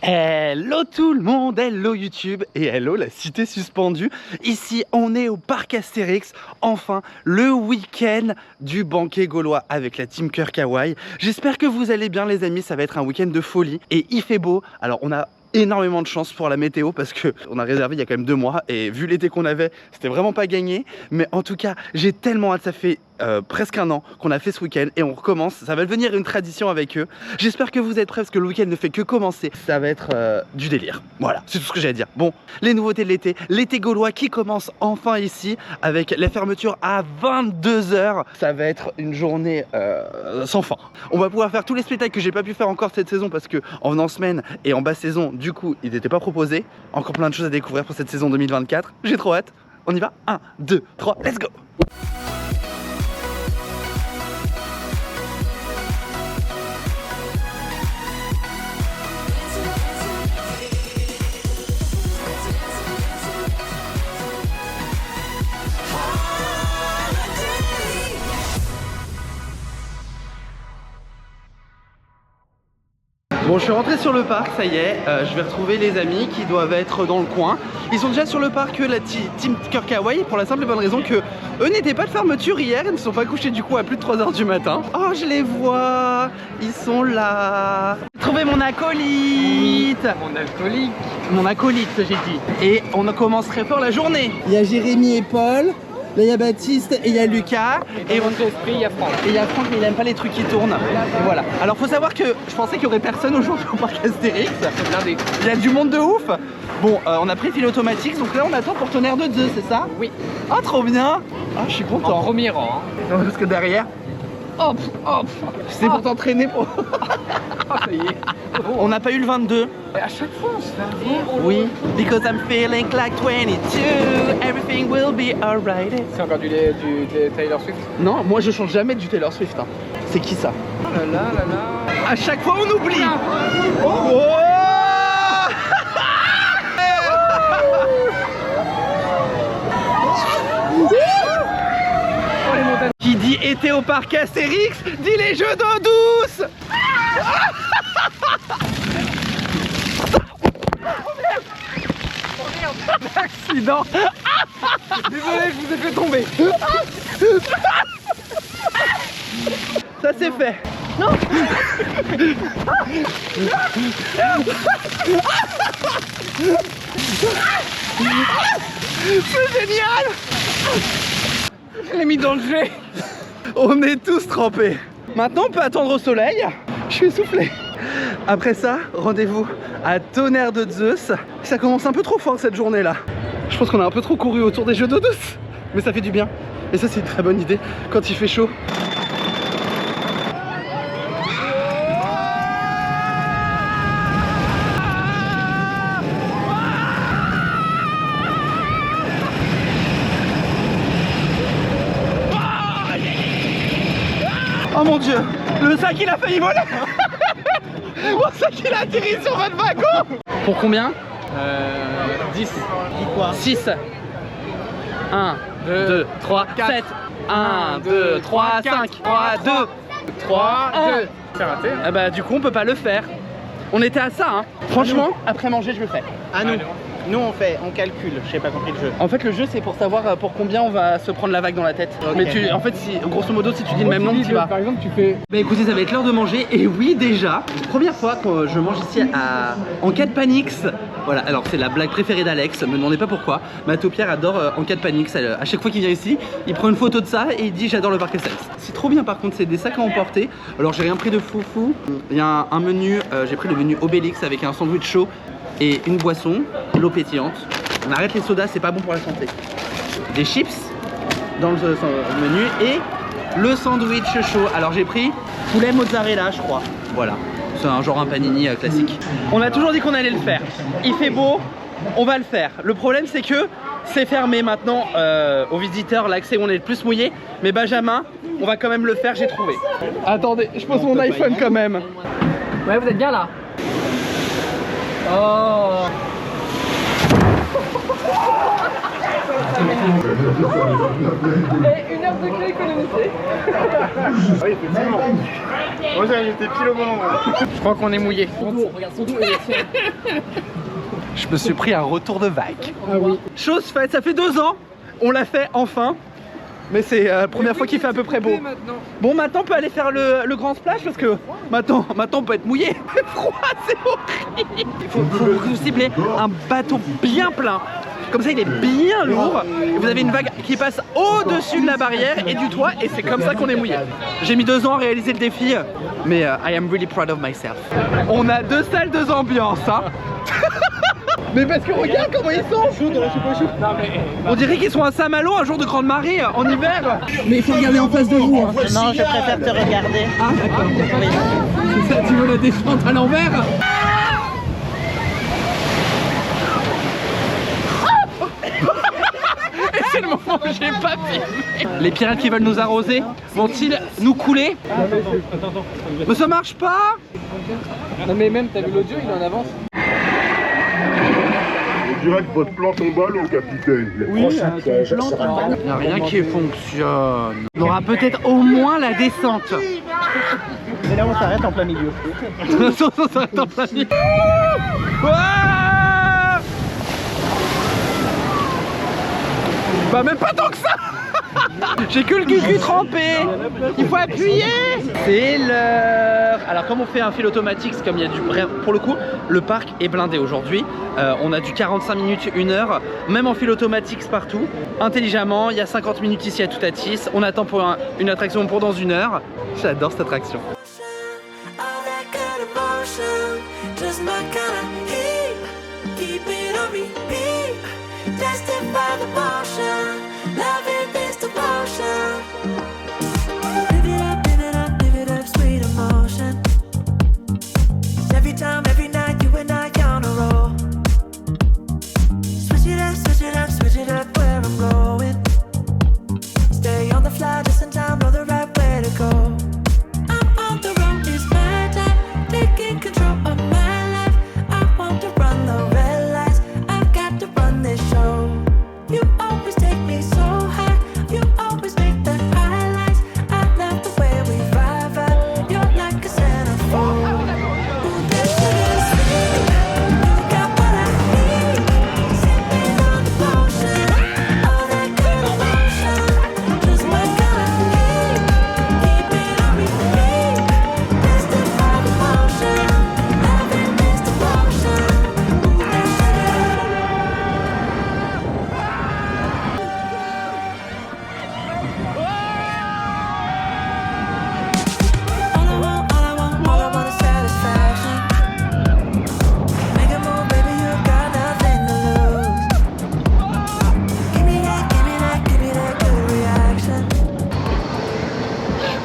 Hello tout le monde, hello YouTube et hello la cité suspendue. Ici on est au parc Astérix, enfin le week-end du banquet gaulois avec la team Cœur Kawaii. J'espère que vous allez bien les amis, ça va être un week-end de folie et il fait beau. Alors on a énormément de chance pour la météo parce que on a réservé il y a quand même 2 mois et vu l'été qu'on avait c'était vraiment pas gagné, mais en tout cas j'ai tellement hâte, ça fait presque 1 an qu'on a fait ce week-end et on recommence, ça va devenir une tradition avec eux. J'espère que vous êtes prêts parce que le week-end ne fait que commencer, ça va être du délire, voilà, c'est tout ce que j'ai à dire. Bon, les nouveautés de l'été gaulois qui commence enfin ici avec la fermeture à 22 h, ça va être une journée sans fin. On va pouvoir faire tous les spectacles que j'ai pas pu faire encore cette saison parce que en venant semaine et en basse saison, du coup, ils n'étaient pas proposés. Encore plein de choses à découvrir pour cette saison 2024. J'ai trop hâte. On y va. 1, 2, 3, let's go! Bon, je suis rentré sur le parc, ça y est, je vais retrouver les amis qui doivent être dans le coin. Ils sont déjà sur le parc, la team Cœur Kawaii, pour la simple et bonne raison que eux n'étaient pas de fermeture hier, ils ne sont pas couchés du coup à plus de 3 h du matin. Oh, je les vois, ils sont là. J'ai trouvé mon acolyte. Mon alcoolique. Mon acolyte, j'ai dit. Et on commence très fort la journée. Il y a Jérémy et Paul. Là il y a Baptiste et il y a Lucas. Et mon esprit, il y a Franck. Et il y a Franck, mais il aime pas les trucs qui tournent. Et voilà. Alors faut savoir que je pensais qu'il y aurait personne aujourd'hui au parc Astérix. Il y a du monde de ouf. Bon, on a pris fil automatique, donc là on attend pour Tonnerre de Zeus, c'est ça? Oui. Oh, trop bien. Ah, je suis content. En premier rang. Non, parce que derrière, hop, hop, c'est pour t'entraîner pour... Oh, ça y est. On n'a pas eu le 22. Et à chaque fois, on se fait un rire. Oui. Because I'm feeling like 22, everything will be alright. C'est encore du Taylor Swift. Non, moi je change jamais du Taylor Swift. Hein. C'est qui ça? Oh là là là là. À chaque fois on oublie. Oh. Oh, les montagnes. Qui dit été au parc Astérix, dit les jeux d'eau douce. Accident. Désolé, je vous ai fait tomber. Ça c'est fait. Non. C'est génial. Je l'ai mis dans le jet. On est tous trempés. Maintenant on peut attendre au soleil. Je suis essoufflé. Après ça, rendez-vous à Tonnerre de Zeus. Ça commence un peu trop fort cette journée là. Je pense qu'on a un peu trop couru autour des jeux d'eau douce. Mais ça fait du bien. Et ça c'est une très bonne idée quand il fait chaud. Oh mon dieu, le sac il a failli voler. Mon sac il a atterri sur votre wagon. Pour combien? 10. Dis quoi? 6. 1, 2, 3, 7. 1, 2, 3, 5. 3, 2. 3, 2. C'est raté. Ah bah du coup on peut pas le faire. On était à ça hein. Franchement, après manger je le fais. Ah nous, on calcule, je sais pas compris le jeu. En fait le jeu c'est pour savoir pour combien on va se prendre la vague dans la tête. Okay. Mais en fait si, grosso modo si tu dis le même nombre tu vas. Par exemple, tu fais. Bah écoutez, ça va être l'heure de manger et oui déjà, première fois que je mange ici en 4 Panix. Voilà, alors c'est la blague préférée d'Alex, me demandez pas pourquoi. Mathieu Pierre adore en 4 Panix, à chaque fois qu'il vient ici, il prend une photo de ça et il dit j'adore le parc Astérix. C'est trop bien par contre, c'est des sacs à emporter. Alors j'ai rien pris de foufou, il y a un menu, j'ai pris le menu Obélix avec un sandwich chaud et une boisson, l'eau pétillante. On arrête les sodas, c'est pas bon pour la santé. Des chips dans le menu et le sandwich chaud. Alors j'ai pris poulet mozzarella je crois. Voilà, c'est un genre un panini classique. On a toujours dit qu'on allait le faire. Il fait beau, on va le faire. Le problème c'est que c'est fermé maintenant aux visiteurs, l'accès où on est le plus mouillé. Mais Benjamin, on va quand même le faire, j'ai trouvé. Attendez, je pose mon iPhone quand même. Ouais, vous êtes bien là. Oh. Et 1 carte de clé économisée. Oui, effectivement. Moi, j'étais pile au bon moment. Je crois qu'on est mouillé. Regarde son dos et le tien. Je me suis pris un retour de vague. Ah oui. Chose faite, ça fait 2 ans, on l'a fait enfin. Mais c'est la première fois qu'il fait à peu près beau. Bon, maintenant on peut aller faire le grand splash parce que maintenant on peut être mouillé. C'est froid, c'est horrible. Il faut que vous ciblez un bateau bien plein. Comme ça il est bien lourd. Et vous avez une vague qui passe au-dessus de la barrière et du toit. Et c'est comme ça qu'on est mouillé. J'ai mis 2 ans à réaliser le défi. Mais I am really proud of myself. On a 2 salles, 2 ambiances. Hein. Mais parce que regarde comment ils sont. On dirait qu'ils sont à Saint-Malo un jour de grande marée en hiver. Mais il faut regarder en face de vous. Hein. Non, je préfère te regarder. Ah d'accord. Oui. C'est ça, tu veux la descente à l'envers? Et c'est le moment où j'ai pas filmé. Les pirates qui veulent nous arroser vont-ils nous couler? Mais ça marche pas. Non mais même, t'as vu l'audio, il est en avance. On dirait que votre plan tombe à l'eau, capitaine. Oui, il n'y a rien qui fonctionne. On aura peut-être au moins la descente. Et là, on s'arrête en plein milieu. On s'arrête en plein milieu. Bah même pas tant que ça. J'ai que le cul trempé. Il faut appuyer. C'est l'heure. Alors comme on fait un fil automatique, c'est comme il y a du... Pour le coup, le parc est blindé aujourd'hui. On a du 45 minutes, 1 heure. Même en fil automatique, c'est partout. Intelligemment, il y a 50 minutes ici à Toutatis. On attend pour une attraction pour dans 1 heure. J'adore cette attraction.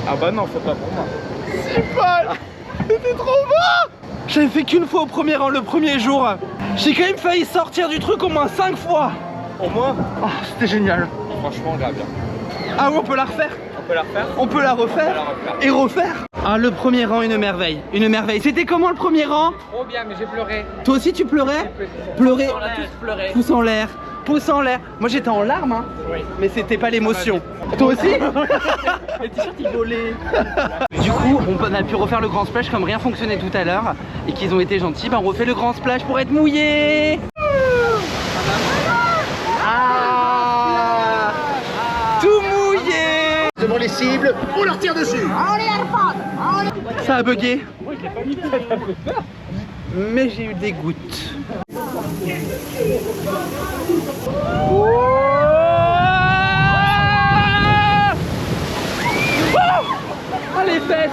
Ah bah non, c'est pas pour moi. C'est pas... C'était trop beau. J'avais fait qu'une fois au premier rang le premier jour. J'ai quand même failli sortir du truc au moins 5 fois. Au moins. Oh, c'était génial. Franchement, grave bien. Ah oui, on peut la refaire. On peut la refaire? On peut la refaire et refaire. Ah, le premier rang, une merveille. Une merveille. C'était comment le premier rang? Trop bien, mais j'ai pleuré. Toi aussi tu pleurais? Pleurer. On a tous pleuré. Pouce en l'air. Pouce en l'air. Moi j'étais en larmes hein. Oui. Mais c'était pas l'émotion. Toi aussi? Le t-shirt il volait. Du coup on a pu refaire le grand splash comme rien fonctionnait tout à l'heure. Et qu'ils ont été gentils, on refait le grand splash pour être mouillé. Ah, tout mouillé. Devant les cibles, on leur tire dessus. Ça a bugué. Mais j'ai eu des gouttes. Ah les fesses.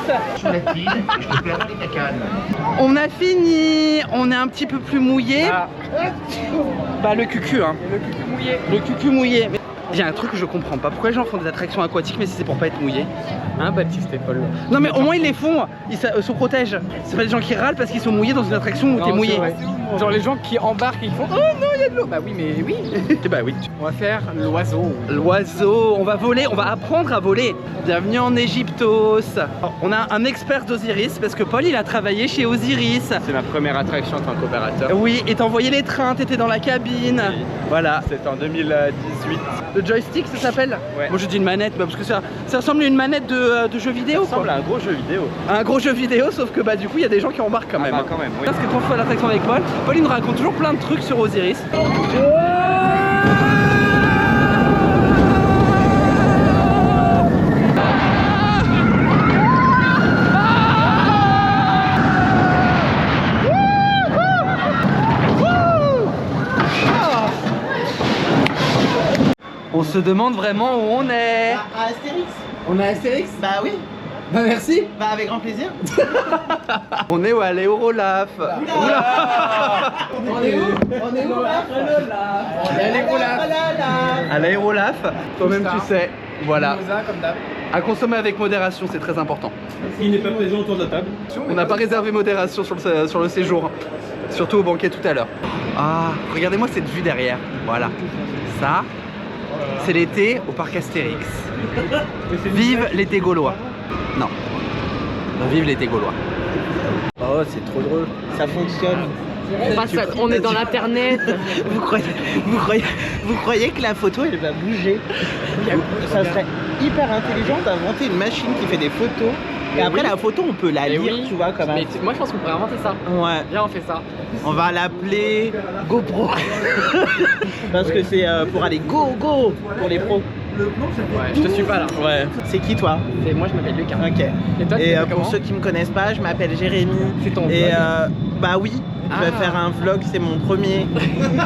On a fini. On est un petit peu plus mouillé. Ah. Bah le cucu hein. Le cul mouillé. Le cucu mouillé. Il y a un truc que je comprends pas. Pourquoi les gens font des attractions aquatiques mais si c'est pour pas être mouillé? Hein, Baptiste et Paul? Non mais au moins ils les font, ils se protègent. C'est pas des gens qui râlent parce qu'ils sont mouillés dans une attraction où t'es mouillé. Genre les gens qui embarquent et qui font oh non il y a de l'eau. Bah oui mais oui. Bah oui. On va faire l'oiseau. L'oiseau, on va voler, on va apprendre à voler. Bienvenue en Égyptos. Alors, on a un expert d'Osiris parce que Paul il a travaillé chez Osiris. C'est ma première attraction en tant qu'opérateur. Oui, et t'envoyais les trains, t'étais dans la cabine. Oui. Voilà. C'était en 2018. Le joystick, ça s'appelle? Ouais. Moi je dis une manette, parce que ça ressemble à une manette de jeu vidéo. Ça ressemble à un gros jeu vidéo. Un gros jeu vidéo, sauf que bah du coup il y a des gens qui embarquent quand même. Bah, quand même, oui. Ça, ce qui est trop fun à l'attraction avec Paul. Paul il nous raconte toujours plein de trucs sur Osiris. On se demande vraiment où on est. À Astérix. On est à Astérix? Bah oui. Bah merci. Bah avec grand plaisir. On est où? À l'Eurolaf. On est où? On est où là? On est à l'Eurolaf. À l'Aérolaf. Toi-même tu sais. Voilà. Comme d'hab. À consommer avec modération, c'est très important. Il n'est pas présent autour de la table. On n'a pas réservé modération sur le séjour. Surtout au banquet tout à l'heure. Ah, regardez-moi cette vue derrière. Voilà. Ça, c'est l'été au parc Astérix. Vive l'été gaulois. Non. Vive l'été gaulois. Oh c'est trop drôle. Ça fonctionne. On est dans l'internet. Vous croyez que la photo elle va bouger? Ça serait hyper intelligent d'inventer une machine qui fait des photos. Et après la photo on peut la Mais lire, oui. tu vois comme Mais moi je pense qu'on pourrait inventer ça. Ouais. Viens on fait ça. On va l'appeler GoPro. Parce que c'est pour aller go pour les pros. Ouais, je te suis pas là. Ouais. C'est qui toi? Et moi je m'appelle Lucas. Ok. Et toi, tu Et t'appelles pour comment? ceux qui me connaissent pas, je m'appelle Jérémy. C'est ton Et vlog. bah oui, je vais Ah. faire un vlog, c'est mon premier.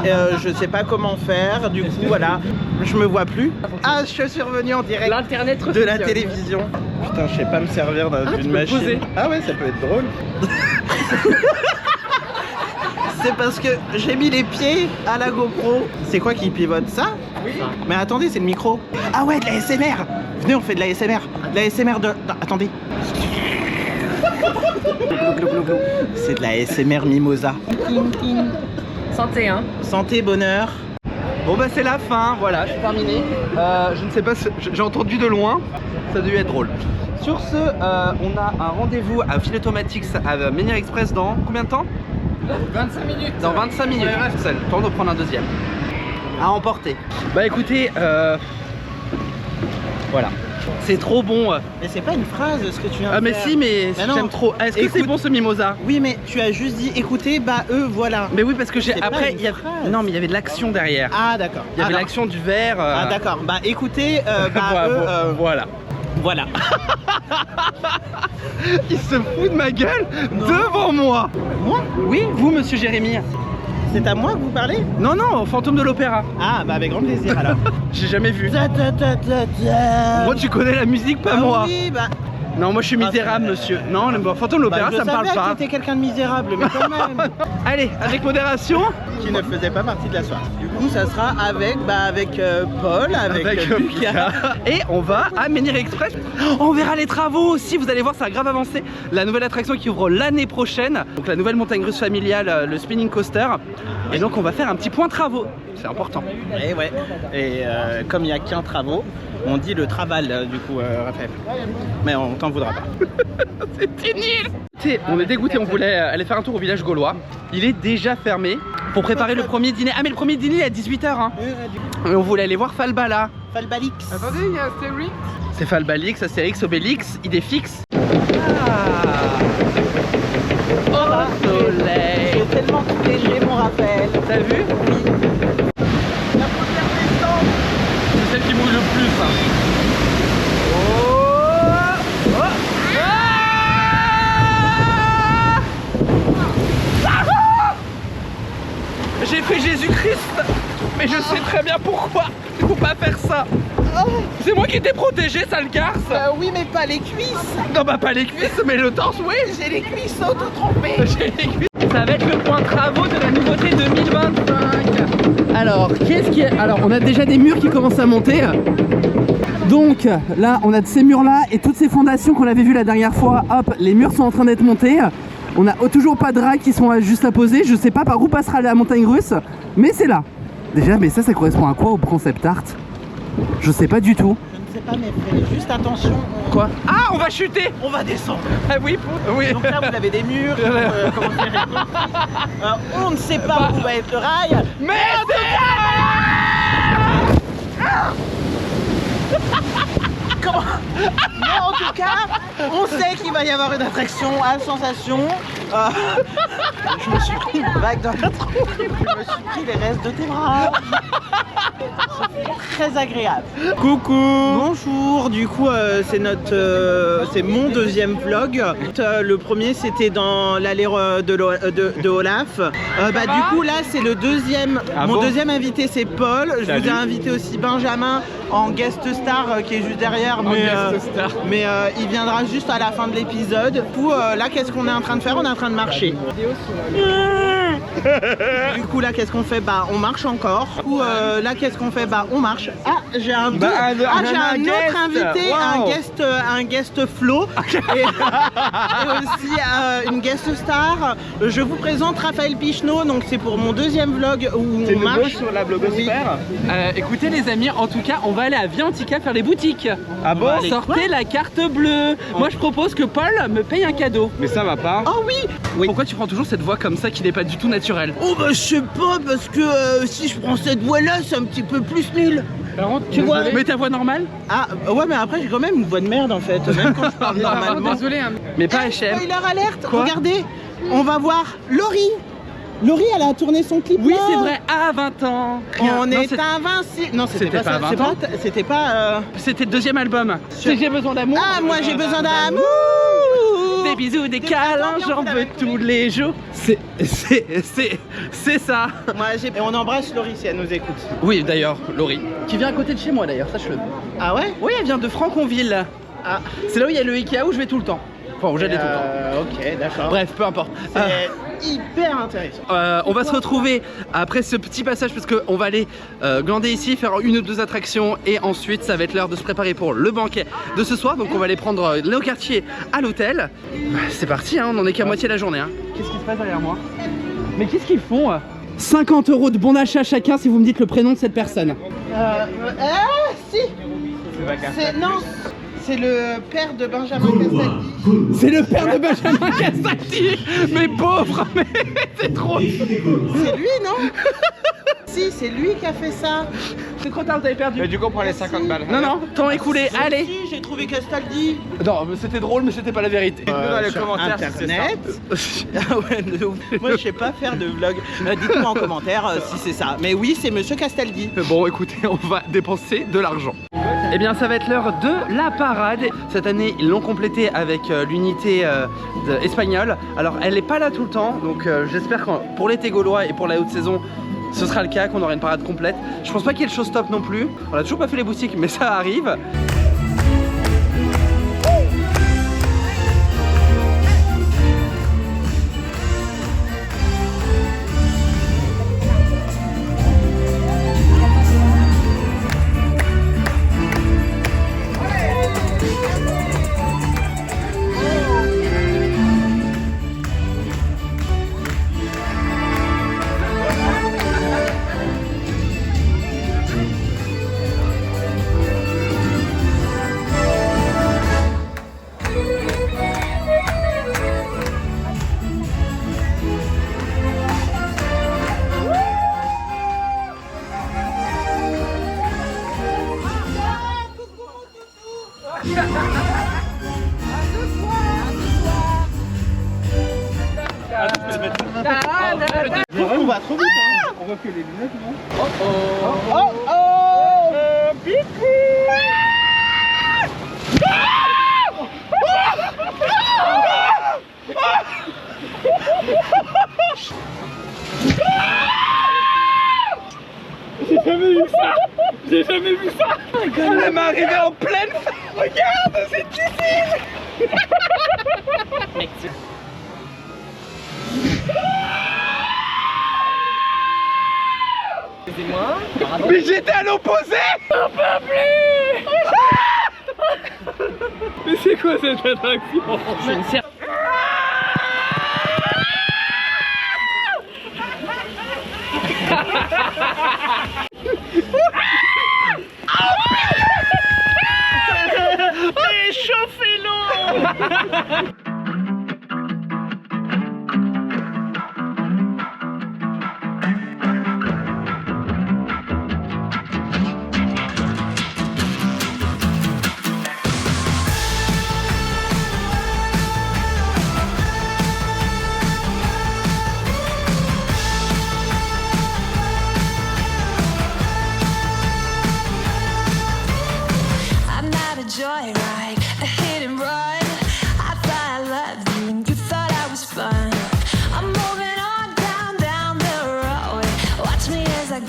Et, je sais pas comment faire, du coup voilà, je me vois plus. Ah, je suis revenu en direct L'internet de la refonctionne. télévision. Putain, je sais pas me servir tu d'une peux machine. poser. Ah ouais, ça peut être drôle. C'est parce que j'ai mis les pieds à la GoPro. C'est quoi qui pivote ça? Oui. Mais attendez, c'est le micro. Ah ouais, de la SMR. Venez, on fait de la SMR. De la SMR de... Non, attendez. C'est de la SMR mimosa. Santé hein. Santé, bonheur. Bon bah c'est la fin, voilà, c'est terminé. Je ne sais pas, j'ai entendu de loin, ça a dû être drôle. Sur ce, on a un rendez-vous à Phil Automatics à Menhir Express dans combien de temps? 25 minutes. Dans 25 minutes, c'est le temps de prendre un deuxième. À emporter. Bah écoutez, voilà. C'est trop bon. Mais c'est pas une phrase ce que tu viens de Ah mais faire. si, mais Mais non. j'aime trop. Est-ce que c'est Écoute- bon ce mimosa? Oui, mais tu as juste dit écoutez, bah eux, voilà. Mais oui, parce que j'ai C'est pas après une il y a phrase. non mais il y avait de l'action derrière. Ah d'accord. Il y avait Alors- l'action du verre. Ah d'accord. Bah écoutez, bah Voilà, eux, voilà. voilà. Il se fout de ma gueule devant moi. Moi? Oui, vous monsieur Jérémy. C'est à moi que vous parlez? Non non, fantôme de l'opéra. Ah bah avec grand plaisir alors. J'ai jamais vu. Ta, ta, ta, ta, ta. Moi tu connais la musique, pas Ah moi. Oui, bah. Non, moi je suis misérable, monsieur. Non, le fantôme de l'opéra, Bah, ça me parle Je pas. savais que t'étais quelqu'un de misérable, mais quand même. Allez, avec modération. Qui ne faisait pas partie de la soirée. Du coup, ça sera avec, Paul, avec, Lucas. Et on va à Menhir Express. On verra les travaux aussi, vous allez voir, ça a grave avancé. La nouvelle attraction qui ouvre l'année prochaine. Donc la nouvelle montagne russe familiale, le spinning coaster. Et donc on va faire un petit point travaux. C'est important. Et ouais. Et comme il n'y a qu'un travaux, on dit le travail, du coup, Raphaël. Mais on t'en voudra pas. C'était nul. On est dégoûté, on voulait aller faire un tour au village gaulois. Il est déjà fermé pour préparer le premier dîner. Ah mais le premier dîner est à 18h hein. Et on voulait aller voir Falbala. Falbalix. Attendez, il y a Astérix. C'est Falbalix, Astérix, Obélix, Idéfix. Ah. Oh soleil. J'ai tellement tout léger, mon Raphaël. T'as vu? La première descente. C'est celle qui mouille le plus hein. Oh, oh. Ah. J'ai fait Jésus-Christ, mais je sais très bien pourquoi. Il faut pas faire ça. C'est moi qui t'ai protégé, sale garce. Oui, mais pas les cuisses. Non bah pas les cuisses, mais le torse, oui. J'ai les cuisses auto-trompées. J'ai les cuisses. Ça va être le point travaux de la nouveauté 2025. Alors, qu'est-ce qui est... Alors, on a déjà des murs qui commencent à monter. Donc, là, on a de ces murs-là et toutes ces fondations qu'on avait vues la dernière fois. Hop, les murs sont en train d'être montés. On a toujours pas de rails qui sont juste à poser. Je sais pas par où passera la montagne russe, mais c'est là. Déjà, mais ça correspond à quoi au concept art? Je sais pas du tout. Je ne sais pas, mais faites juste attention. Quoi? Ah, on va chuter. On va descendre. Ah oui, oui. Donc là, vous avez des murs. Comment dire, on ne sait pas où va être le rail. Mais Mais en tout cas, on sait qu'il va y avoir une attraction à sensation. Je me suis pris une vague dans le trou. Je me suis pris les restes de tes bras. C'est très agréable. Coucou. Bonjour, du coup c'est mon deuxième vlog. Le premier c'était dans l'allée de Olaf. Du coup là c'est le deuxième. Mon deuxième invité c'est Paul. Je vous ai invité aussi Benjamin en guest star qui est juste derrière. Mais il viendra juste à la fin de l'épisode. Du coup là qu'est-ce qu'on est en train de faire? On est en train de marcher. Du coup là qu'est-ce qu'on fait? Bah on marche encore. Du coup là qu'est-ce qu'on fait? Bah on marche. Ah j'ai un autre invité, un guest Flo et aussi une guest star. Je vous présente Raphaël Pichneau, donc c'est pour mon deuxième vlog où on marche sur la blogosphère. Écoutez les amis, en tout cas on va aller à Viantica faire les boutiques. Ah bon? Sortez la carte bleue. Moi je propose que Paul me paye un cadeau. Mais ça va pas. Oh oui. Pourquoi tu prends toujours cette voix comme ça qui n'est pas du tout naturelle? Oh bah je sais pas, parce que si je prends cette voix là c'est un petit peu plus nul. Tu vois? Mais ta voix normale? Ah ouais mais après j'ai quand même une voix de merde en fait, même quand je parle normalement. Désolé, hein. Mais pas HM. Spoiler alerte, Quoi? regardez, on va voir Laurie. Laurie elle a tourné son clip. Oui là. c'est vrai, à 20 ans. On Non, est c'est- invincible. Non c'était C'était pas pas ça, à 20 ans. c'était pas C'était le deuxième album. C'est que j'ai besoin d'amour. Ah moi j'ai besoin d'amour. Des bisous, des câlins, j'en veux tous les jours. C'est ça. Moi j'ai... Et on embrasse Laurie si elle nous écoute. Oui d'ailleurs, Laurie. Qui vient à côté de chez moi d'ailleurs, sache-le. Ah ouais? Oui, elle vient de Franconville. Ah. C'est là où il y a le Ikea où je vais tout le temps. Enfin, où j'allais tout le temps. Ok d'accord. Bref, peu importe. C'est hyper intéressant. On va se retrouver après ce petit passage parce qu'on va aller glander ici, faire une ou deux attractions et ensuite ça va être l'heure de se préparer pour le banquet de ce soir. Donc on va aller prendre le quartier à l'hôtel. C'est parti, hein, on en est qu'à moitié de la journée. Hein. Qu'est-ce qui se passe derrière moi? Mais qu'est-ce qu'ils font 50 € de bon d'achat chacun si vous me dites le prénom de cette personne. Si. Non, c'est le père de Benjamin Castaldi. C'est le père de Benjamin Castaldi. Mais pauvre, mais c'est trop. C'est lui, non? Si, c'est lui qui a fait ça. C'est trop tard, vous avez perdu. Mais du coup, on prend les 50 balles. Non, non, temps écoulé, allez. Si, j'ai trouvé Castaldi. Non, mais c'était drôle, mais c'était pas la vérité. Dites-nous dans les Sur commentaires si c'est ça. Internet. Ah ouais, de ouf. Moi je sais pas faire de vlog. Dites-moi en commentaire si c'est ça. Mais oui, c'est Monsieur Castaldi. Bon, écoutez, on va dépenser de l'argent. Eh bien, ça va être l'heure de la parade. Cette année, ils l'ont complété avec l'unité espagnole. Alors, elle n'est pas là tout le temps, donc j'espère que pour l'été gaulois et pour la haute saison, ce sera le cas, qu'on aura une parade complète. Je pense pas qu'il y ait le showstop non plus. On a toujours pas fait les boutiques, mais ça arrive. On va trop vite. Hein. On refait les lunettes, non? Oh oh. J'ai jamais vu ça. Elle m'est arrivée en pleine. Regarde, c'est difficile. Mais j'étais à l'opposé. J'en peux plus. Mais c'est quoi cette attraction?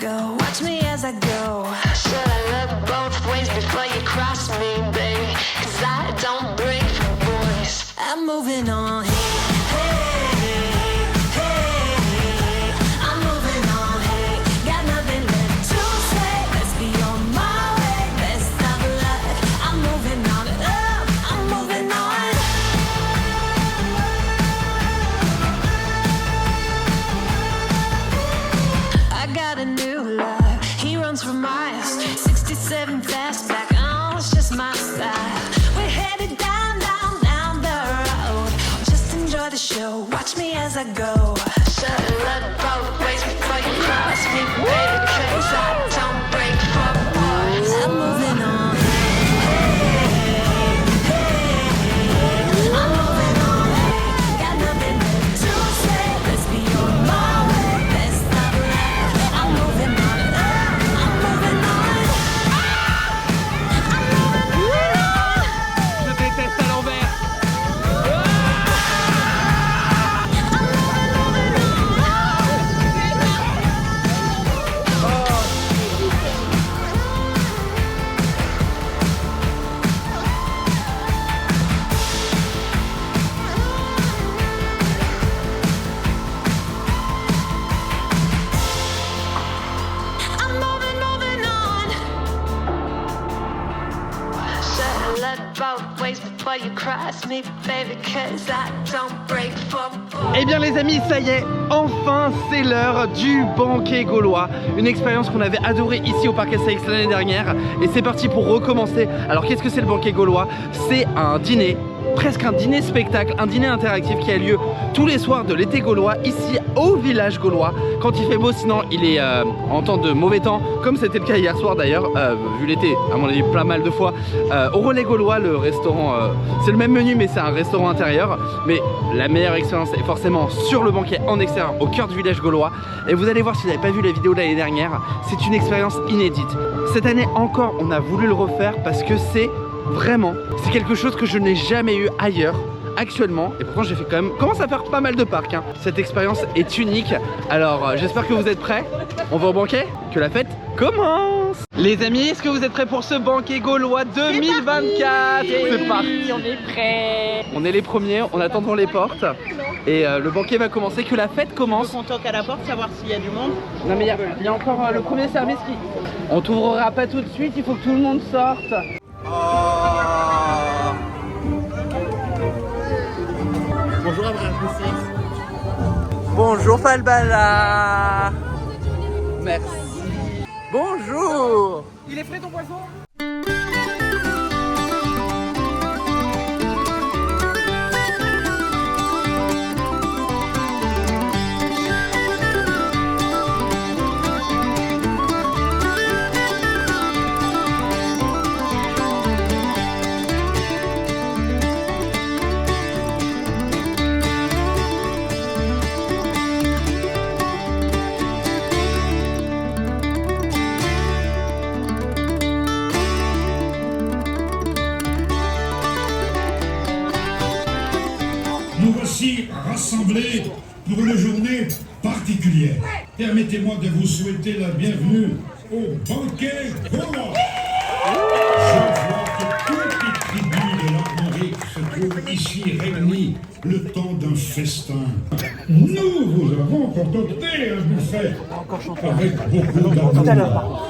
go. Watch me as I go. Should I look both ways before you cross me, baby? 'Cause I don't break for boys. I'm moving on. For miles, 67 fastback, oh, it's just my style. We're headed down, down, down the road. Just enjoy the show, watch me as I go. Should look both ways before you cross me, baby, 'cause I don't break for boys. I'm moving on. I'm moving on. Got nothing left to say. Let's be on my way. Best of luck. I'm moving on. Eh bien les amis, ça y est, enfin c'est l'heure du banquet gaulois. Une expérience qu'on avait adorée ici au Parc Astérix l'année dernière. Et c'est parti pour recommencer. Alors qu'est-ce que c'est le banquet gaulois? C'est un dîner, presque un dîner spectacle, un dîner interactif qui a lieu tous les soirs de l'été gaulois ici au village gaulois. Quand il fait beau, sinon il est en temps de mauvais temps, comme c'était le cas hier soir d'ailleurs, vu l'été, à mon avis pas mal de fois, au Relais Gaulois, le restaurant, c'est le même menu mais c'est un restaurant intérieur. Mais la meilleure expérience est forcément sur le banquet en extérieur au cœur du village gaulois. Et vous allez voir, si vous n'avez pas vu la vidéo de l'année dernière, c'est une expérience inédite. Cette année encore, on a voulu le refaire parce que c'est quelque chose que je n'ai jamais eu ailleurs actuellement, et pourtant j'ai fait quand même, commence à faire pas mal de parcs hein. Cette expérience est unique. Alors j'espère que vous êtes prêts. On va au banquet, que la fête commence. Les amis, est-ce que vous êtes prêts pour ce banquet gaulois 2024? C'est parti, on est prêts. on est les premiers, on attend devant les portes. Et le banquet va commencer, que la fête commence. On toque à la porte, savoir s'il y a du monde. Non mais il y a encore le premier service qui... On t'ouvrira pas tout de suite, il faut que tout le monde sorte. Bonjour Abraham Poussis. Bonjour Falbala. Merci. Bonjour. Il est prêt ton poisson? Nous voici rassemblés pour une journée particulière. Permettez-moi de vous souhaiter la bienvenue au banquet gaulois. Je vois que toutes les tribus de l'Armorique se trouvent ici réunies le temps d'un festin. Nous vous avons concocté un buffet avec beaucoup d'amour,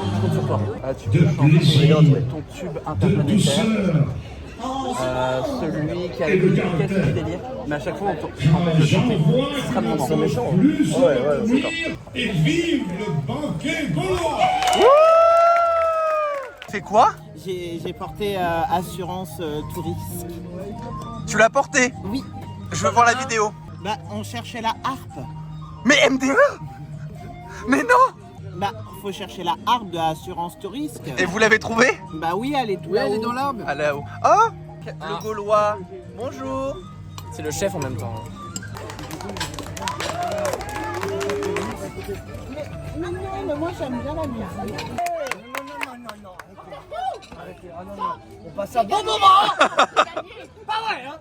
de plaisir, de douceur. Celui qui a Et le le caractère. délire, mais à chaque fois on tourne. J'en vois qui ne sont plus endormir et vive le banquet gaulois. C'est quoi? J'ai porté assurance touriste. Tu l'as porté? Oui. Je veux voir la vidéo. Bah on cherchait la harpe. Mais MDE? Mais non! Bah faut chercher la harpe de assurance touriste. Et vous l'avez trouvé? Bah oui, elle est tout là-haut. Elle est dans l'arbre. Ah là-haut. Oh! Le Gaulois. Bonjour. C'est le chef en même temps. Mais non, mais moi j'aime bien la musique. On passe un bon moment. Pas vrai hein.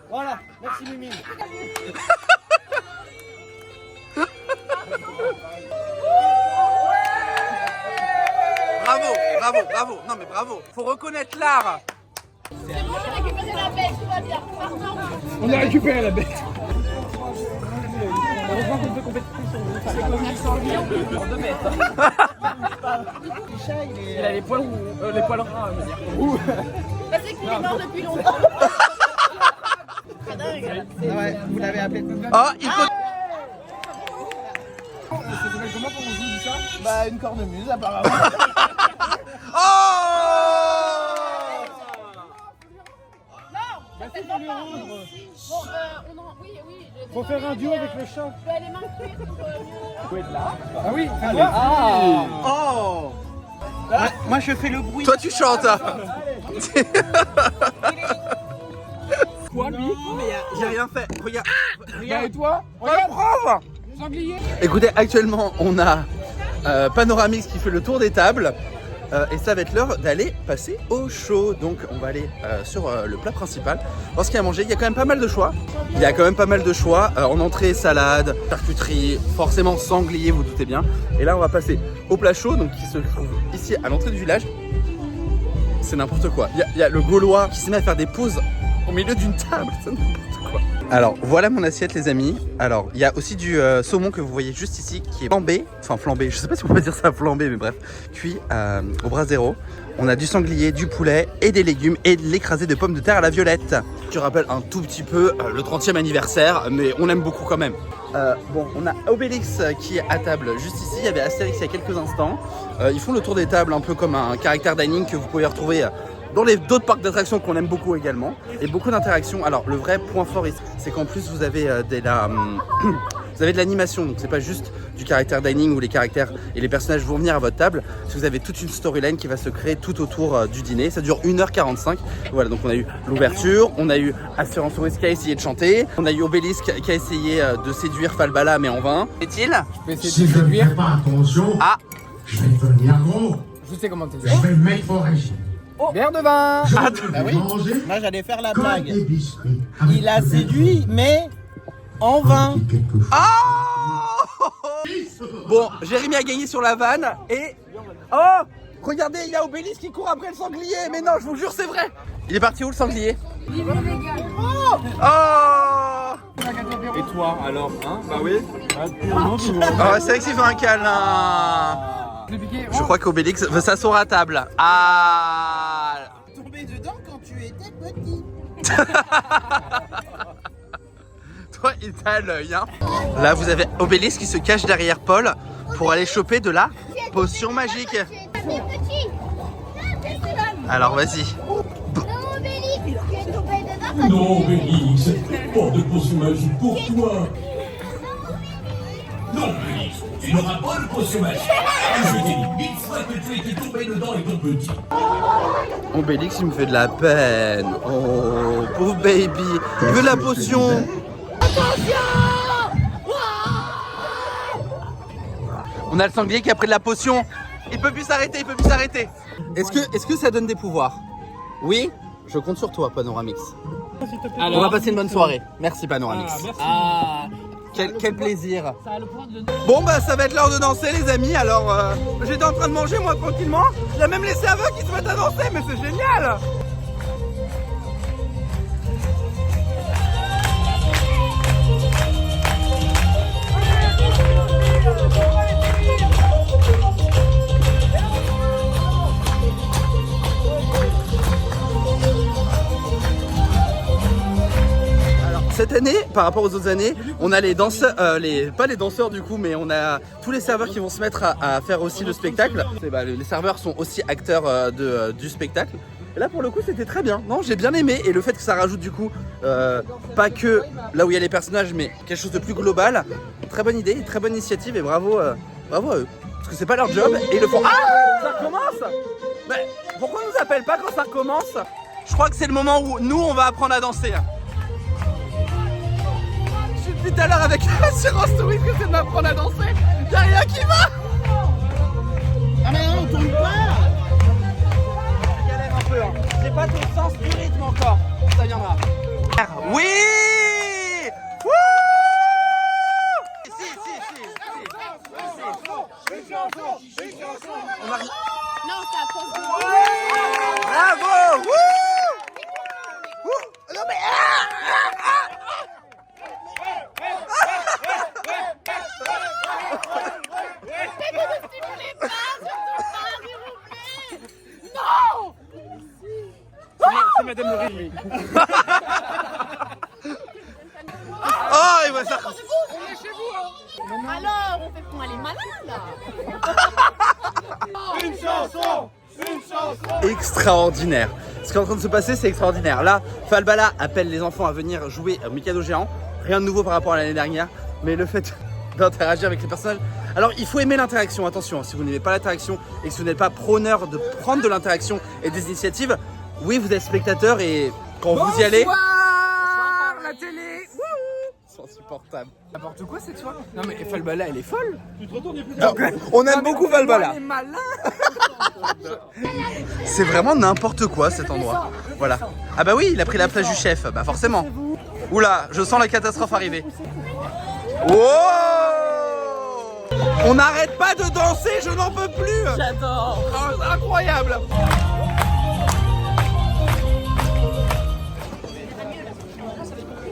Voilà, merci Mimi. bravo, bravo, bravo. Non mais bravo, faut reconnaître l'art. C'est bon, j'ai récupéré la bête, tout va bien. Pardon. On a récupéré la bête. Heureusement qu'on peut compétir sur le c'est qu'on a 100 mètres. Il a les poils ras, je veux dire. C'est qu'il est mort depuis longtemps. C'est dingue. Ouais, vous l'avez appelé. Oh, il faut... Comment on joue ça? Bah, une cornemuse, apparemment. Oh! Non, ça fait pas. Bon, on en... Oui. Faut faire un duo avec le chat. Je peux aller m'inscrire. Ah oui, fais-moi. Oh moi, je fais le bruit. Toi tu chantes. Quoi, lui? Non, mais j'ai rien fait. Regarde. Regarde, et toi? Regarde. Sanglier. Écoutez, actuellement on a Panoramix qui fait le tour des tables et ça va être l'heure d'aller passer au show. Donc on va aller sur le plat principal. Voir ce qu'il y a à manger, il y a quand même pas mal de choix. En entrée, salade, charcuterie, forcément sanglier, vous doutez bien. Et là on va passer au plat chaud, donc qui se trouve ici à l'entrée du village. C'est n'importe quoi. Il y a le Gaulois qui s'est mis à faire des pauses au milieu d'une table, c'est n'importe quoi. Alors voilà mon assiette les amis. Alors il y a aussi du saumon que vous voyez juste ici qui est flambé, je sais pas si on peut dire ça flambé mais bref, cuit au brasero. On a du sanglier, du poulet et des légumes et de l'écrasé de pommes de terre à la violette. Je rappelle un tout petit peu le 30e anniversaire mais on aime beaucoup quand même. Bon, on a Obélix qui est à table juste ici, il y avait Astérix il y a quelques instants. Ils font le tour des tables un peu comme un character dining que vous pouvez retrouver dans les d'autres parcs d'attractions qu'on aime beaucoup également. Et beaucoup d'interactions. Alors le vrai point fort ici, c'est qu'en plus vous avez vous avez de l'animation, donc c'est pas juste du character dining où les caractères et les personnages vont venir à votre table. Vous avez toute une storyline qui va se créer tout autour du dîner. Ça dure 1h45. Voilà, donc on a eu l'ouverture, on a eu Assurance Touriste qui a essayé de chanter, on a eu Obélisque qui a essayé de séduire Falbala mais en vain. Est-il? Si je ne fais pas attention, je vais devenir gros. Je sais comment te Je vais me mettre au régime. Verre de vin. Je vais manger Moi, j'allais faire la comme blague. des biscuits. avec Il a du séduit, mais en vain. quelque chose. Bon, Jérémy a gagné sur la vanne et... Oh! Regardez, il y a Obélisque qui court après le sanglier. Mais non, je vous jure, c'est vrai. Il est parti où le sanglier? Oh! Et toi, alors, hein? Bah oui. Oh, c'est vrai que c'est fait un câlin. Je crois qu'Obélix veut s'asseoir à table. Ah! Tombé dedans quand tu étais petit. Toi, il t'a à l'œil, hein. Là, vous avez Obélix qui se cache derrière Paul pour aller choper de la potion magique. Alors, vas-y. Non, Obélix, pas de potion magique pour toi. Non, Obélix, tu n'auras pas de potion magique. Je t'ai dit 1000 fois que tu étais tombé dedans étant petit. Obélix, il me fait de la peine. Oh, pauvre baby. Il veut la potion. On a le sanglier qui a pris de la potion. Il peut plus s'arrêter, Est-ce que ça donne des pouvoirs? Oui? Je compte sur toi, Panoramix. On va passer une bonne soirée. Merci, Panoramix. Quel plaisir. Bon bah ça va être l'heure de danser les amis. Alors j'étais en train de manger moi tranquillement. Il y a même les serveurs qui se mettent à danser, mais c'est génial. Cette année, par rapport aux autres années, on a les danseurs, pas les danseurs du coup, mais on a tous les serveurs qui vont se mettre à faire aussi le spectacle. Les serveurs sont aussi acteurs du spectacle. Et là pour le coup c'était très bien, non j'ai bien aimé. Et le fait que ça rajoute du coup pas que là où il y a les personnages mais quelque chose de plus global. Très bonne idée, très bonne initiative et bravo, bravo à eux. Parce que c'est pas leur job et ils le font. Ah, ça recommence. Mais pourquoi on nous appelle pas quand ça recommence? Je crois que c'est le moment où nous on va apprendre à danser. Depuis tout à l'heure avec l'assurance touriste que c'est de m'apprendre à danser. Y'a rien qui va. Ah mais non, on tourne pas. Je galère un peu, hein. J'ai pas ton sens du rythme encore. Ça viendra. Oui. Wouh. Si. On arrive. Non, c'est à cause de Bravo. Non mais C'est Madame le Rémi. oh, il va ça. Alors, on fait pour aller malin là. Une chanson. Extraordinaire. Ce qui est en train de se passer, c'est extraordinaire. Là, Falbala appelle les enfants à venir jouer au Mikado géant. Rien de nouveau par rapport à l'année dernière, mais le fait d'interagir avec les personnages. Alors, il faut aimer l'interaction. Attention, si vous n'aimez pas l'interaction et que si vous n'êtes pas preneur de prendre de l'interaction et des initiatives, oui, vous êtes spectateur et quand vous y allez. Bonsoir, la télé. C'est insupportable. N'importe quoi cette soirée. Non mais Falbala elle est folle. On aime beaucoup Falbala. Elle est malin. C'est vraiment n'importe quoi cet endroit. Voilà. Ah bah oui, il a pris la place du chef. Bah forcément. Oula, je sens la catastrophe arriver. Wow! On n'arrête pas de danser, je n'en peux plus. J'adore. Oh, c'est incroyable.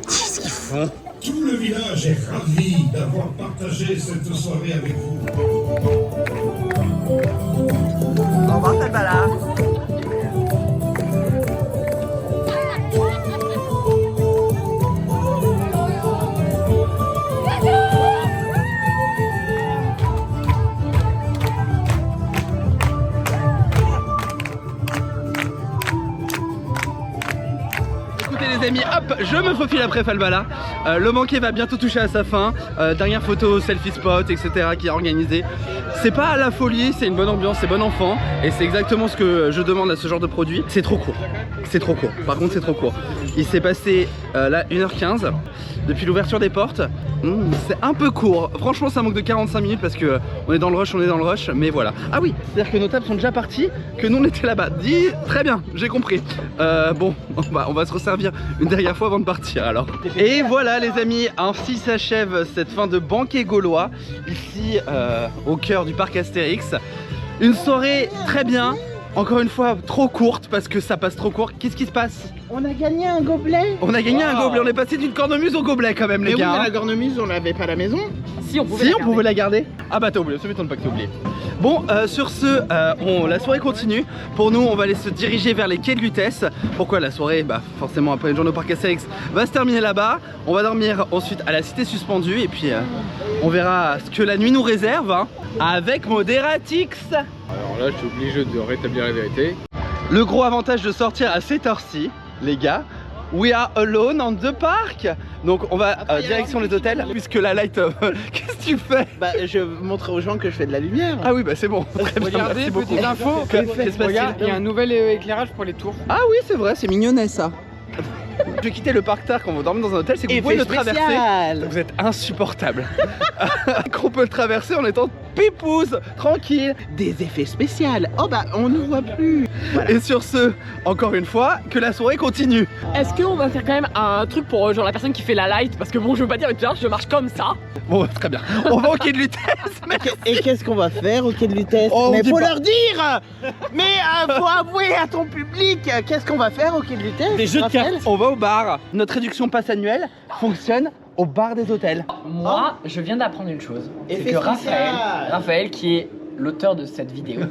Qu'est-ce qu'ils font? Tout le village est ravi d'avoir partagé cette soirée avec vous. Au revoir Falbala. Les amis, hop, je me faufile après Falbala. Le banquet va bientôt toucher à sa fin. Dernière photo, selfie spot, etc. qui est organisé. C'est pas à la folie, c'est une bonne ambiance, c'est bon enfant. Et c'est exactement ce que je demande à ce genre de produit. C'est trop court. C'est trop court. Par contre, c'est trop court. Il s'est passé là 1h15 depuis l'ouverture des portes. C'est un peu court. Franchement, ça manque de 45 minutes parce que on est dans le rush, mais voilà. Ah oui, c'est-à-dire que nos tables sont déjà parties, que nous on était là-bas. Dis, très bien, j'ai compris. Bon, on va se resservir une dernière fois avant de partir alors. Et voilà les amis, ainsi s'achève cette fin de banquet gaulois ici au cœur du parc Astérix. Une soirée très bien. Encore une fois, trop courte parce que ça passe trop court. Qu'est-ce qui se passe? On a gagné un gobelet. On a gagné un gobelet, on est passé d'une cornemuse au gobelet quand même les Mais gars. oui, mais la cornemuse, on l'avait pas à la maison. Si, on pouvait Si la on pouvait la garder. Ah bah t'as oublié, ça m'étonne pas que t'aies oublié. Bon, sur ce, la soirée continue. Pour nous, on va aller se diriger vers les quais de Lutèce. Pourquoi la soirée? Bah forcément après une journée au parc Astérix va se terminer là-bas. On va dormir ensuite à la Cité Suspendue et puis on verra ce que la nuit nous réserve hein, avec Modératix. Alors là, je suis obligé de rétablir la vérité. Le gros avantage de sortir à cette heure-ci, les gars, we are alone on the park. Donc on va direction les hôtels puisque la light, qu'est-ce que tu fais? Bah je montre aux gens que je fais de la lumière. Ah oui bah c'est bon. Très bien, Regardez, merci beaucoup. petite info. Que se passe-t-il? Regarde, il y a un nouvel éclairage pour les tours. Ah oui c'est vrai, c'est mignonnet ça. Je vais quitter le parc tard quand vous dormez dans un hôtel, c'est que vous pouvez le traverser. Vous êtes insupportable. Qu'on peut le traverser en étant pépouze, tranquille. Des effets spéciaux. Oh bah on ne voit plus. Voilà. Et sur ce, encore une fois, que la soirée continue. Est-ce qu'on va faire quand même un truc pour genre la personne qui fait la light? Parce que bon, je veux pas dire, mais tu vois, je marche comme ça. Bon très bien, on va au quai de Lutèce. Et qu'est-ce qu'on va faire au quai de Lutèce? Oh, mais on dit faut pas. leur dire. Mais faut avouer à ton public. Qu'est-ce qu'on va faire au quai de Lutèce? Des jeux de Raphaël cartes. On va au bar. Notre réduction passe annuelle fonctionne au bar des hôtels. Moi, je viens d'apprendre une chose. C'est Effet que spécial. Raphaël, qui est l'auteur de cette vidéo,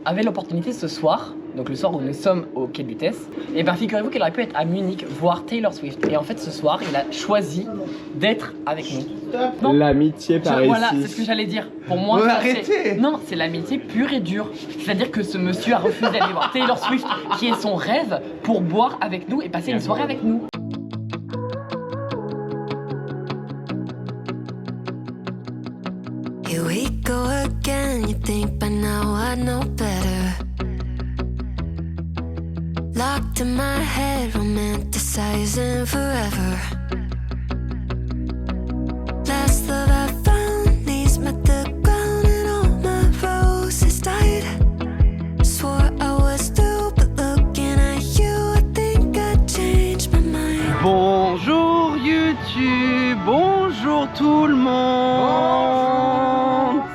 avait l'opportunité ce soir, donc le soir où nous sommes au quai de Lutèce, et bien figurez-vous qu'il aurait pu être à Munich voir Taylor Swift. Et en fait, ce soir, il a choisi d'être avec nous. Non. L'amitié par Voilà, ici. c'est ce que j'allais dire. Pour moi, Ouais, ça, arrêtez. c'est... Non, c'est l'amitié pure et dure. C'est-à-dire que ce monsieur a refusé d'aller voir Taylor Swift, qui est son rêve, pour boire avec nous et passer une soirée avec nous. Here we go again, you think by now I know better. Locked in my head, romanticizing forever. Last love I found, knees met the ground and all my roses died. Swore I was through, but looking at you, I think I changed my mind. Bonjour YouTube, bonjour tout le monde.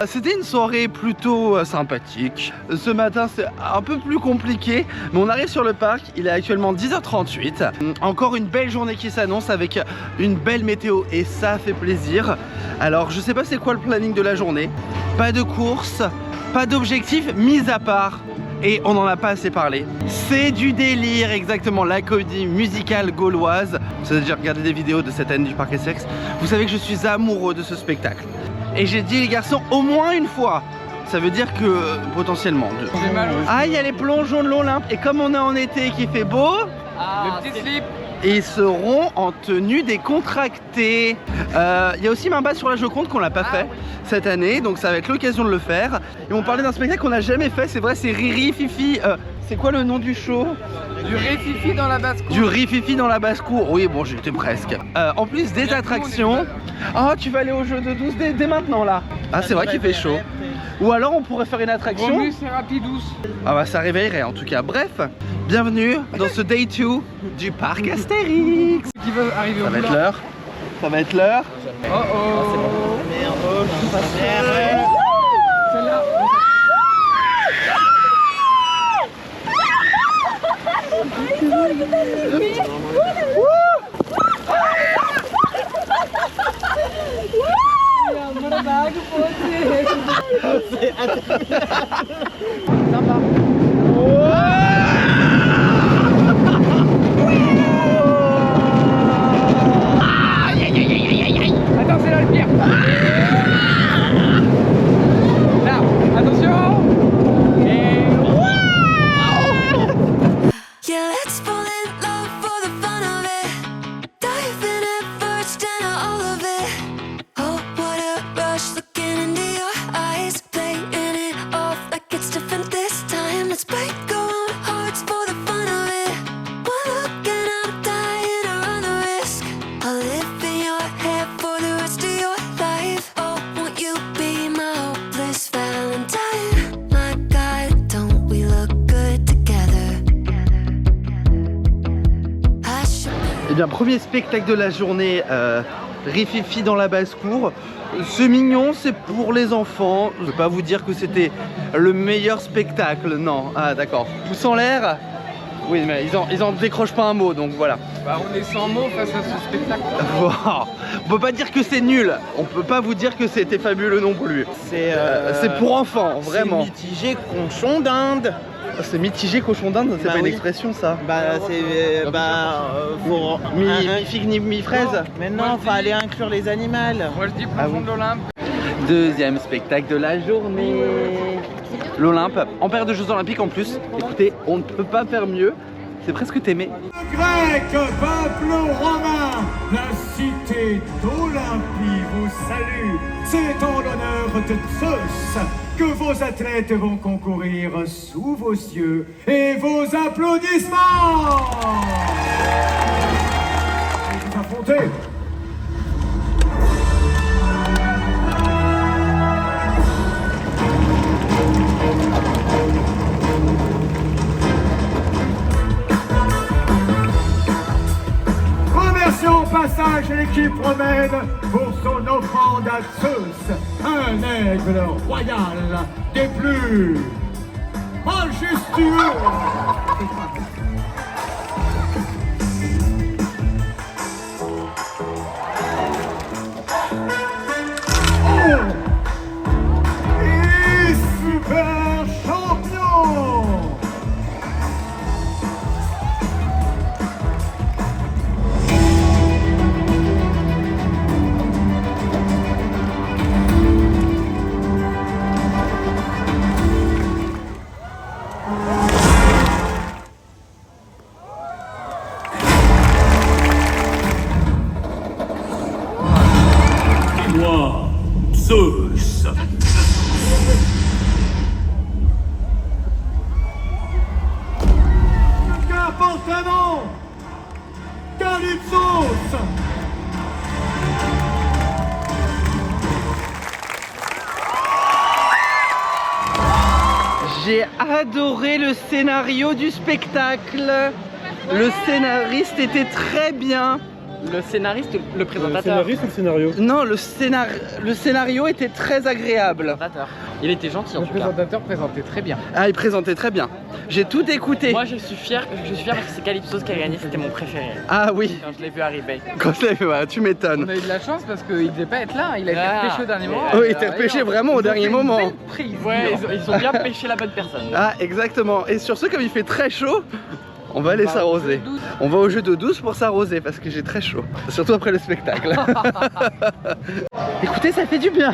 C'était une soirée plutôt sympathique. Ce matin c'est un peu plus compliqué, mais on arrive sur le parc, il est actuellement 10h38. Encore une belle journée qui s'annonce avec une belle météo et ça fait plaisir. Alors je sais pas c'est quoi le planning de la journée. Pas de course, pas d'objectif, mis à part, et on n'en a pas assez parlé, c'est du délire, exactement, la comédie musicale gauloise. Vous avez déjà regardé des vidéos de cette année du Parc Astérix, vous savez que je suis amoureux de ce spectacle. Et j'ai dit les garçons au moins une fois. Ça veut dire que potentiellement deux. Ah, il y a les plongeons de l'Olympe. Et comme on est en été et qu'il fait beau, le petit slip. ils seront en tenue décontractée. Il y a aussi main basse sur la Joconde qu'on l'a pas fait cette année, donc ça va être l'occasion de le faire. Et on parlait d'un spectacle qu'on n'a jamais fait, c'est vrai, c'est Riri Fifi. C'est quoi le nom du show? Du Rififi dans la basse-cour. Du Rififi dans la basse-cour. Oui, bon, j'étais presque. En plus des attractions. Oh, tu vas aller au jeu de 12 dès maintenant là. Ah, c'est vrai qu'il fait chaud. Ou alors on pourrait faire une attraction. c'est rapidous. Ah bah ça réveillerait en tout cas. Bref, bienvenue dans ce day 2 du Parc Astérix. Qui veut arriver Ça va être l'heure. Ça va être l'heure. Oh oh. Merde. Celle-là. Attends, c'est là le pire. Là, attention. Et... Yeah, let's fall in love for the fun of it. Dive in at first and all of it. Oh, what a rush looking into your eyes. Playing it off like it's different this time. Let's break our own hearts for the fun of it. One look and I'm dying to run the risk. I'll live in your head for the rest of your life. Oh, won't you be my hopeless Valentine? My God, don't we look good together? Eh bien, premier spectacle de la journée, Rififi dans la basse-cour. C'est mignon, c'est pour les enfants. Je ne vais pas vous dire que c'était le meilleur spectacle, non. Ah d'accord. Pouce en l'air. Oui, mais ils en décrochent pas un mot, donc voilà. Bah, on est sans mots face à ce spectacle. Wow. On peut pas dire que c'est nul. On peut pas vous dire que c'était fabuleux non plus. C'est pour enfants, vraiment. C'est mitigé conchon d'Inde. C'est mitigé cochon d'Inde, c'est Bah pas une oui. expression ça. Bah c'est faut Mi figue mi fraise. Mais non, fallait inclure les animaux. Moi je dis Ah plongeon oui. de l'Olympe. Deuxième spectacle de la journée. L'Olympe, en période de Jeux Olympiques en plus. Écoutez, on ne peut pas faire mieux. C'est presque t'aimer. Grec, peuple romain, la cité d'Olympie vous salue. C'est en l'honneur de Zeus que vos athlètes vont concourir sous vos cieux et vos applaudissements. Vous affrontez. Remercions au passage l'équipe romaine pour son offrande à Zeus, un aigle royal des plus majestueux. Et super champion. Moi, Zeus. Qu'importe un nom, Calypsos. J'ai adoré le scénario du spectacle. Le scénariste était très bien. Le scénariste ou le Le présentateur? scénariste ou le scénario? Non, le scénario était très agréable. Il était gentil en Le tout cas. présentateur présentait très bien. Ah, il présentait très bien. J'ai tout écouté. Moi je suis fier parce que c'est Calypso qui a gagné, c'était mon préféré. Ah oui, Quand je l'ai vu arriver. quand je l'ai fait, ouais, tu m'étonnes. On a eu de la chance parce qu'il devait pas être là, il a été Ah, repêché au dernier moment. Oh, il était repêché vraiment au dernier moment. Ouais, ils ont bien pêché la bonne personne. Ah, exactement. Et sur ce, comme il fait très chaud, on va aller s'arroser. On va au jeu d'eau douce pour s'arroser parce que j'ai très chaud. Surtout après le spectacle. Écoutez, ça fait du bien.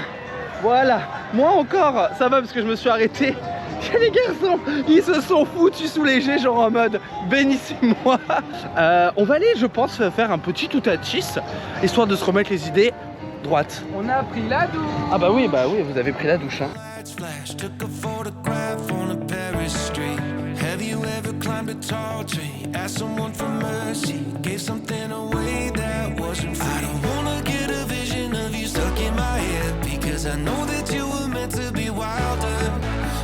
Voilà. Moi encore, ça va parce que je me suis arrêté. Il y a les garçons, ils se sont foutus sous les jets, genre en mode bénissez-moi. On va aller, je pense, faire un petit toutatis, histoire de se remettre les idées droites. On a pris la douche. Ah bah oui, vous avez pris la douche. Hein. Flash, took a photograph on a Paris street. Have you ever climbed a tall tree? Asked someone for mercy, gave something away that wasn't free. I don't wanna get a vision of you stuck in my head, because I know that you were meant to be wilder.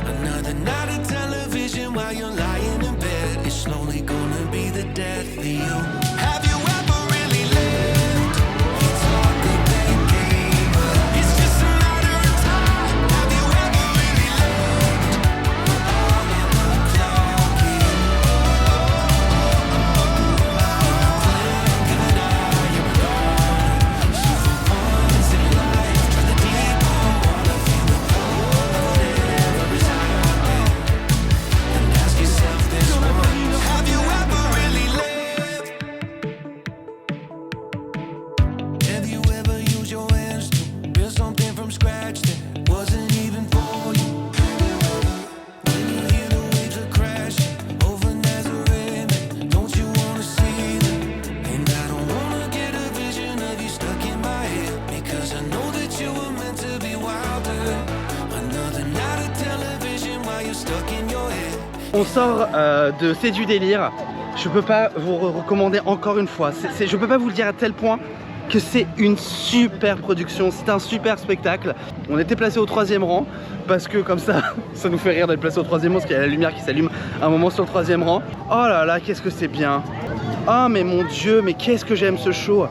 Another night of television while you're lying in bed, it's slowly gonna be the death of you. Have you ever really lived? You talk a big game, but it's just a matter of time. Have you ever really lived? All of the clock is blink of an eye, you're gone. So for once in life, try the deeper water, feel the pull of whatever is out there, and ask yourself this one: have you ever really lived? Have you ever used your hands to build something from scratch that wasn't even for you? When you hear the waves are crashing over Nazareth, don't you wanna see them? And I don't wanna get a vision of you stuck in my head, because I know that you were meant to be wilder. Another night of television while you're stuck in your head. On sort de C'est du délire. Je peux pas vous recommander encore une fois. Je peux pas vous le dire à tel point que c'est une super production. C'est un super spectacle. On était placé au 3e rang parce que comme ça, ça nous fait rire d'être placé au 3e rang parce qu'il y a la lumière qui s'allume un moment sur le 3e rang. Oh là là, qu'est-ce que c'est bien. Oh mais mon Dieu, mais qu'est-ce que j'aime ce show.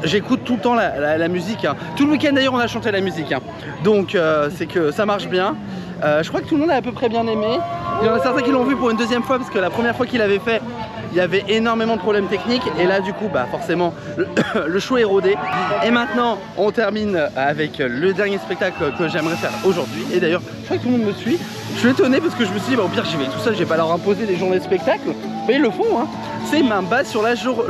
J'écoute tout le temps la musique. Hein. Tout le week-end d'ailleurs on a chanté la musique. Hein. Donc c'est que ça marche bien. Je crois que tout le monde a à peu près bien aimé. Il y en a certains qui l'ont vu pour une deuxième fois parce que la première fois qu'il avait fait, il y avait énormément de problèmes techniques. Et là du coup, bah forcément, le show est rodé. Et maintenant, on termine avec le dernier spectacle que j'aimerais faire aujourd'hui. Et d'ailleurs, je crois que tout le monde me suit. Je suis étonné parce que je me suis dit, bah, au pire j'y vais tout seul, je vais pas leur imposer des journées de spectacle. Mais ils le font, hein. C'est ma base sur la Joconde.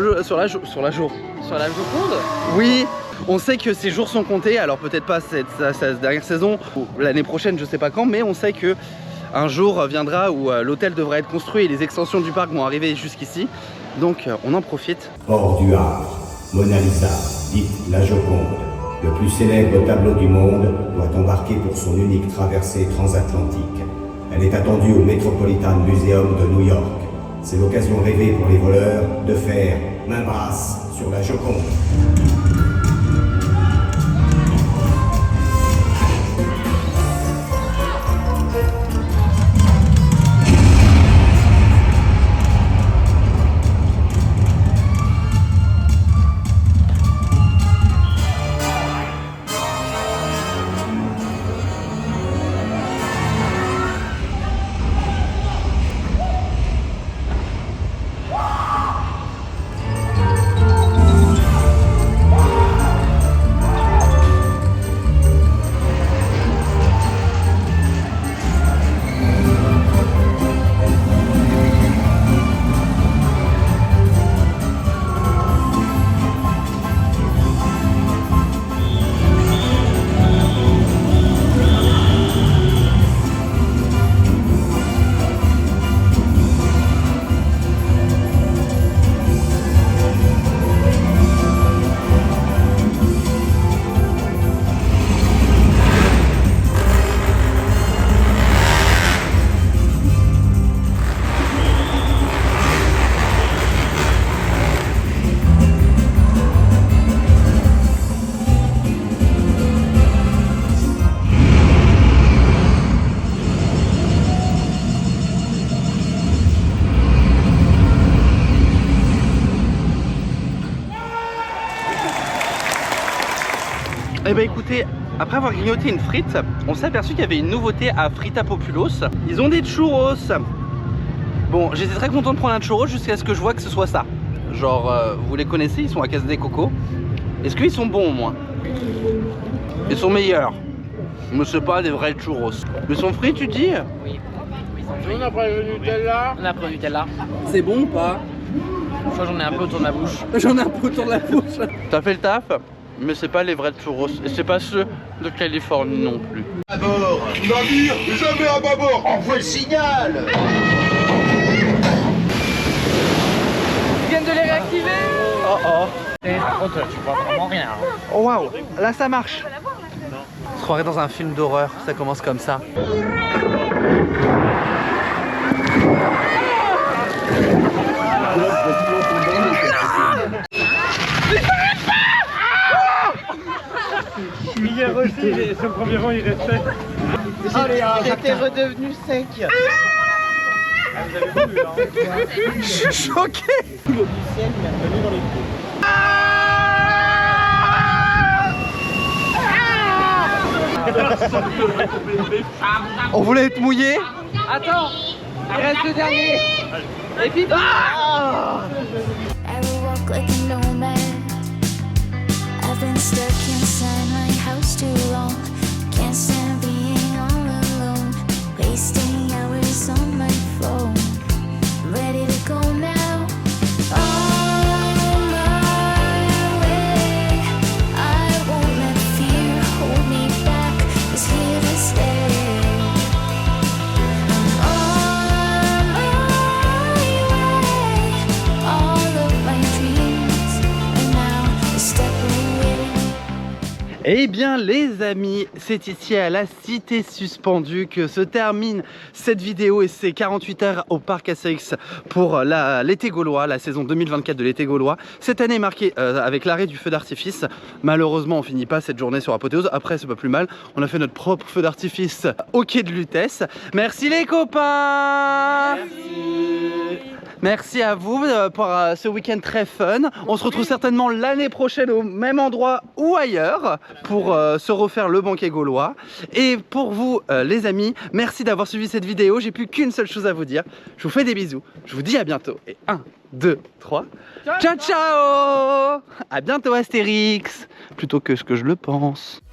Oui. On sait que ces jours sont comptés, alors peut-être pas cette dernière saison ou l'année prochaine, je sais pas quand, mais on sait que un jour viendra où l'hôtel devra être construit et les extensions du parc vont arriver jusqu'ici. Donc on en profite. Hors du Havre, Mona Lisa, dite la Joconde, le plus célèbre tableau du monde, doit embarquer pour son unique traversée transatlantique. Elle est attendue au Metropolitan Museum de New York. C'est l'occasion rêvée pour les voleurs de faire main basse sur la Joconde. Eh ben écoutez, après avoir grignoté une frite, on s'est aperçu qu'il y avait une nouveauté à Frita Populos. Ils ont des churros. Bon, j'étais très content de prendre un churro jusqu'à ce que je vois que ce soit ça. Genre, vous les connaissez, ils sont à Casa des Cocos. Est-ce qu'ils sont bons au moins? Ils sont meilleurs. Mais c'est pas des vrais churros. Ils sont frits, tu dis? Oui. On a pris le Nutella. On a pris le Nutella. C'est bon ou pas? Je crois que j'en ai un peu autour de la bouche. J'en ai un peu autour de la bouche. T'as fait le taf, mais c'est pas les vrais churros. Et c'est pas ceux de Californie non plus. À bord, navire, jamais à bâbord. Envoie le signal. Ils viennent de les réactiver. Oh oh. Et par contre, tu vois vraiment rien. Oh waouh, là ça marche. On se croirait dans un film d'horreur, ça commence comme ça. Hier aussi, son premier rang il restait. J'étais redevenu sec. Je suis choqué. Le du ciel m'a revenu dans les coups. On voulait être mouillé. Attends, il reste le dernier. Et puis I will walk like a nomad. I've been stuck inside my house too long. Can't stand being all alone. Wasting hours on my phone. Ready to go now. On my way. I won't let fear hold me back. It's here to stay. On my way. All of my dreams are now a step away. Eh bien les amis, c'est ici à la Cité Suspendue que se termine cette vidéo et ces 48 heures au parc Astérix pour l'été gaulois, la saison 2024 de l'été gaulois. Cette année marquée avec l'arrêt du feu d'artifice. Malheureusement on finit pas cette journée sur Apothéose, après c'est pas plus mal. On a fait notre propre feu d'artifice au quai de Lutèce. Merci les copains. Merci à vous pour ce week-end très fun. On se retrouve certainement l'année prochaine au même endroit ou ailleurs pour se refaire le banquet gaulois. Et pour vous les amis, merci d'avoir suivi cette vidéo. J'ai plus qu'une seule chose à vous dire. Je vous fais des bisous. Je vous dis à bientôt. Et 1, 2, 3. Ciao ciao. À bientôt Astérix. Plutôt que ce que je le pense.